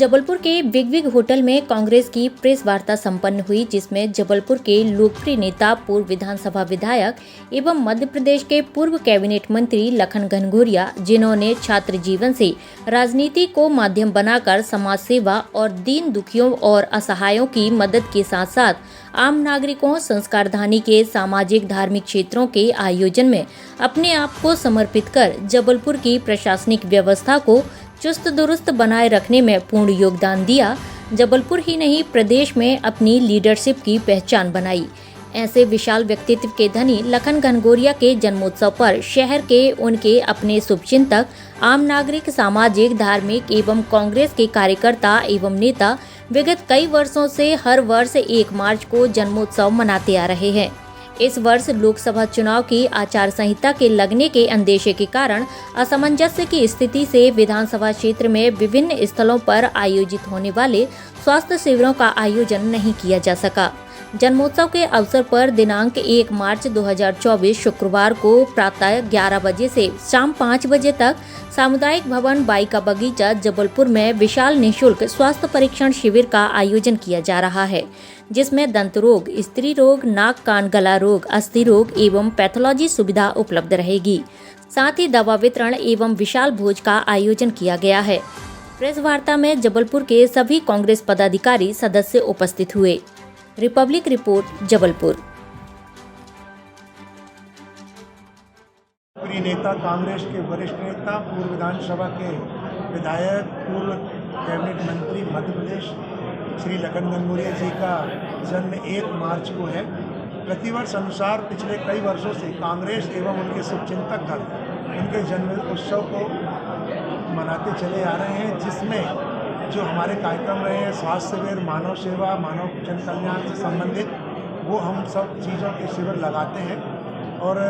जबलपुर के big big hotel में कांग्रेस की प्रेस वार्ता संपन्न हुई, जिसमें जबलपुर के लोकप्रिय नेता, पूर्व विधानसभा विधायक एवं मध्य प्रदेश के पूर्व कैबिनेट मंत्री लखन घनघोरिया, जिन्होंने छात्र जीवन से राजनीति को माध्यम बनाकर समाज सेवा और दीन दुखियों और असहायों की मदद के साथ साथ आम नागरिकों, संस्कारधानी के सामाजिक धार्मिक क्षेत्रों के आयोजन में अपने आप को समर्पित कर जबलपुर की प्रशासनिक व्यवस्था को चुस्त दुरुस्त बनाए रखने में पूर्ण योगदान दिया, जबलपुर ही नहीं प्रदेश में अपनी लीडरशिप की पहचान बनाई। ऐसे विशाल व्यक्तित्व के धनी लखन घनघोरिया के जन्मोत्सव पर शहर के उनके अपने शुभचिंतक, आम नागरिक, सामाजिक, धार्मिक एवं कांग्रेस के कार्यकर्ता एवं नेता विगत कई वर्षों से हर वर्ष 1 मार्च को जन्मोत्सव मनाते आ रहे हैं। इस वर्ष लोकसभा चुनाव की आचार संहिता के लगने के अंदेशे के कारण असमंजस की स्थिति से विधानसभा क्षेत्र में विभिन्न स्थलों पर आयोजित होने वाले स्वास्थ्य शिविरों का आयोजन नहीं किया जा सका। जन्मोत्सव के अवसर पर दिनांक 1 मार्च 2024 शुक्रवार को प्रातः 11 बजे से शाम 5 बजे तक सामुदायिक भवन बाई का बगीचा जबलपुर में विशाल निःशुल्क स्वास्थ्य परीक्षण शिविर का आयोजन किया जा रहा है, जिसमें दंत रोग, स्त्री रोग, नाक कान गला रोग, अस्थि रोग एवं पैथोलॉजी सुविधा उपलब्ध रहेगी। साथ ही दवा वितरण एवं विशाल भोज का आयोजन किया गया है। प्रेस वार्ता में जबलपुर के सभी कांग्रेस पदाधिकारी सदस्य उपस्थित हुए। Republic report, Jabalpur. प्रिय नेता, कांग्रेस के वरिष्ठ नेता, पूर्व विधानसभा के विधायक, पूर्व कैबिनेट मंत्री मध्य प्रदेश श्री लखन घनघोरिया जी का जन्म 1 मार्च को है। प्रतिवर्ष अनुसार पिछले कई वर्षों से कांग्रेस एवं उनके शुभचिंतक दल उनके जन्म उत्सव को मनाते चले आ रहे हैं, जिसमें जो हमारे कार्यक्रम रहे हैं, स्वास्थ्य शिविर, मानव सेवा, मानव जन कल्याण से संबंधित, वो हम सब चीज़ों के शिविर लगाते हैं और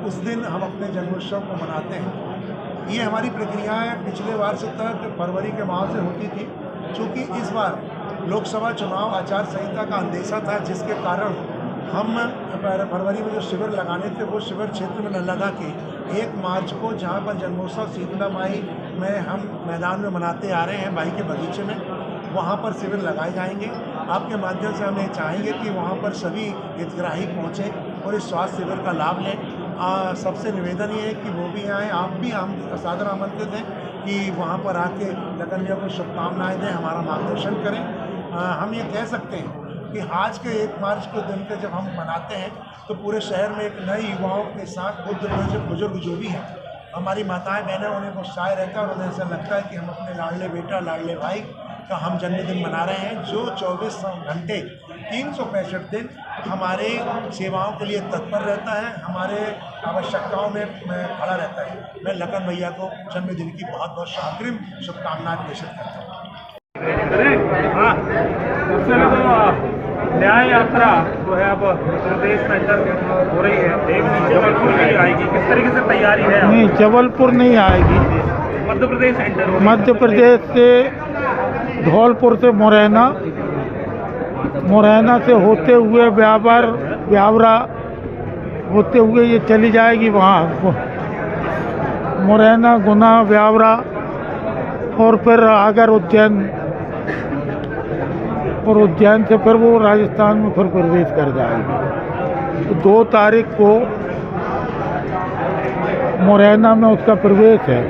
उस दिन हम अपने जन्मोत्सव को मनाते हैं। ये हमारी प्रक्रिया है, पिछले वर्ष तक फरवरी के माह से होती थी। चूँकि इस बार लोकसभा चुनाव आचार संहिता का अंदेशा था, जिसके कारण हम फरवरी में जो शिविर लगाने थे वो शिविर क्षेत्र में न लगा के 1 मार्च को, जहाँ पर जन्मोत्सव शीतला माई में हम मैदान में मनाते आ रहे हैं, बाई के बगीचे में, वहाँ पर शिविर लगाए जाएंगे। आपके माध्यम से हम ये चाहेंगे कि वहाँ पर सभी हितग्राही पहुँचें और इस स्वास्थ्य शिविर का लाभ लें। सबसे निवेदन ये है कि वो भी आएँ, आप भी हम सादर आमंत्रित हैं कि वहाँ पर आके लखन भैया को शुभकामनाएँ दें, हमारा मार्गदर्शन करें। हम ये कह सकते हैं कि आज के 1 मार्च के दिन पे जब हम मनाते हैं तो पूरे शहर में एक नए युवाओं के साथ बुजुर्ग जो भी हैं, हमारी माताएं बहनें, उन्हें उत्साह रहता है और उन्हें ऐसा लगता है कि हम अपने लाडले बेटा, लाडले भाई का हम जन्मदिन मना रहे हैं, जो 24 घंटे 365 दिन हमारे सेवाओं के लिए तत्पर रहता है, हमारे आवश्यकताओं में खड़ा रहता है। मैं लखन भैया को जन्मदिन की बहुत बहुत अग्रिम शुभकामनाएं प्रेषित करता हूँ। न्याय यात्रा जो है अब प्रदेश में एंटर हो रही है, जबलपुर नहीं आएगी, किस तरीके से तैयारी है? नहीं, जबलपुर नहीं आएगी, मध्य प्रदेश एंटर हो, मध्य प्रदेश से धौलपुर से मुरैना से होते हुए ब्यावरा होते हुए ये चली जाएगी वहाँ मुरैना, गुना, ब्यावरा और फिर अगर उज्जैन, और उज्जैन से फिर वो राजस्थान में फिर प्रवेश कर जाएगी। तो 2 तारीख को मुरैना में उसका प्रवेश है,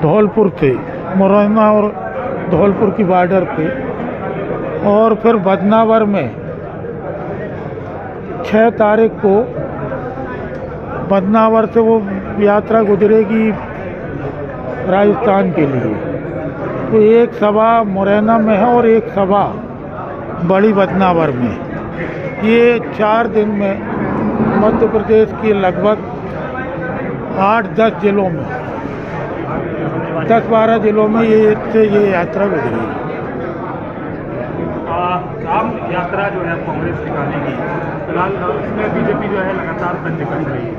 धौलपुर से, मुरैना और धौलपुर की बॉर्डर पे, और फिर बदनावर में 6 तारीख को बदनावर से वो यात्रा गुजरेगी राजस्थान के लिए। तो एक सभा मुरैना में है और एक सभा बड़ी बदनावर में। ये 4 दिन में मध्य प्रदेश के लगभग 8-10 जिलों में, 10-12 जिलों में ये यात्रा गुजरेगी। आम यात्रा जो है कांग्रेस निकालेगी, फिलहाल इसमें बीजेपी जो है लगातार तंज कस रही है।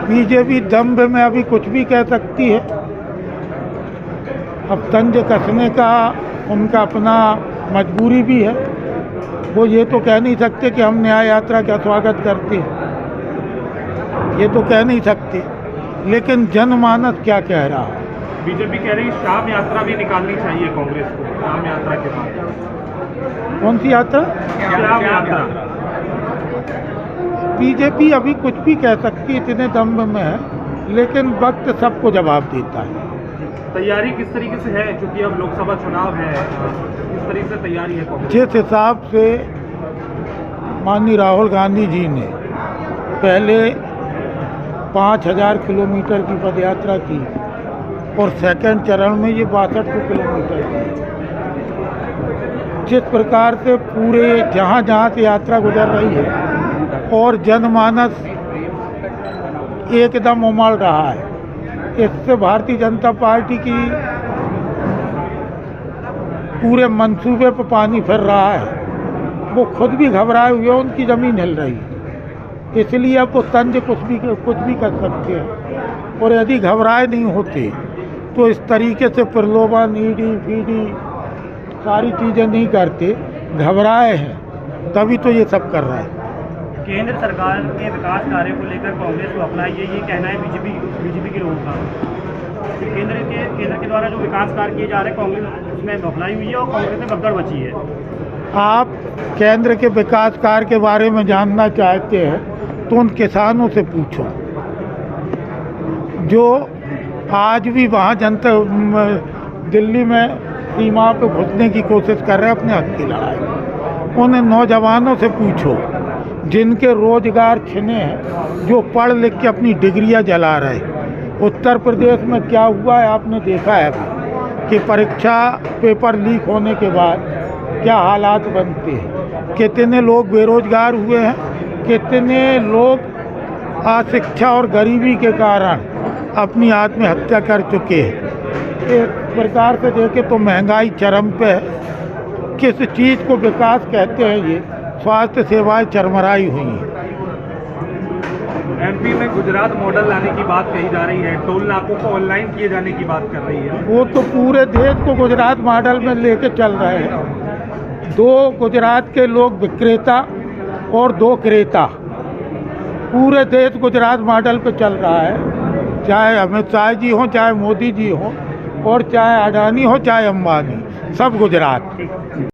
बीजेपी दम्भ में अभी कुछ भी कह सकती है। अब तंज कसने का उनका अपना मजबूरी भी है। वो ये तो कह नहीं सकते कि हम न्याय यात्रा का स्वागत करते हैं, ये तो कह नहीं सकते। लेकिन जनमानस क्या कह रहा है, बीजेपी कह रही है शाम यात्रा भी निकालनी चाहिए कांग्रेस को शाम यात्रा के बाद। कौन सी यात्रा? शाम यात्रा। बीजेपी अभी कुछ भी कह सकती है, इतने दम में है, लेकिन वक्त सबको जवाब देता है। तैयारी किस तरीके से है, क्योंकि अब लोकसभा चुनाव है, किस तरीके से तैयारी है कांग्रेस? जिस हिसाब से माननीय राहुल गांधी जी ने पहले 5000 किलोमीटर की पदयात्रा की और सेकंड चरण में ये 62 किलोमीटर की, जिस प्रकार से पूरे जहाँ जहाँ से यात्रा गुजर रही है और जनमानस एकदम उमड़ रहा है, इससे भारतीय जनता पार्टी की पूरे मंसूबे पर पानी फिर रहा है। वो खुद भी घबराए हुए, उनकी ज़मीन हिल रही है, इसलिए अब वो तंज कुछ भी कर सकते हैं। और यदि घबराए नहीं होते तो इस तरीके से प्रलोभन, ईडी फीडी सारी चीज़ें नहीं करते। घबराए हैं तभी तो ये सब कर रहा है। केंद्र सरकार के विकास कार्यों को लेकर कांग्रेस को अपना ये कहना है बीजेपी के लोगों का। केंद्र के द्वारा जो विकास कार्य किए जा रहे हैं कांग्रेस उसमें बफलाई हुई है और कांग्रेस में भगदड़ मची है। आप केंद्र के विकास कार्य के बारे में जानना चाहते हैं तो उन किसानों से पूछो जो आज भी वहाँ जनता दिल्ली में सीमा पे घुसने की कोशिश कर रहे हैं अपने हक की लड़ाई। उन नौजवानों से पूछो जिनके रोजगार छिने हैं, जो पढ़ लिख के अपनी डिग्रियां जला रहे। उत्तर प्रदेश में क्या हुआ है आपने देखा है अभी कि परीक्षा पेपर लीक होने के बाद क्या हालात बनते हैं, कितने लोग बेरोजगार हुए हैं, कितने लोग अशिक्षा और गरीबी के कारण अपनी आत्महत्या कर चुके हैं। एक प्रकार से देखें तो महंगाई चरम पे है। किस चीज़ को विकास कहते हैं? ये स्वास्थ्य सेवाएं चरमराई हुई हैं। एमपी में गुजरात मॉडल लाने की बात कही जा रही है, टोल नाकों को ऑनलाइन किए जाने की बात कर रही है। वो तो पूरे देश को गुजरात मॉडल में लेके चल रहे हैं। 2 गुजरात के लोग विक्रेता और 2 क्रेता, पूरे देश गुजरात मॉडल पे चल रहा है। चाहे अमित शाह जी हों, चाहे मोदी जी हों, और चाहे अडानी हो, चाहे अंबानी, सब गुजरात।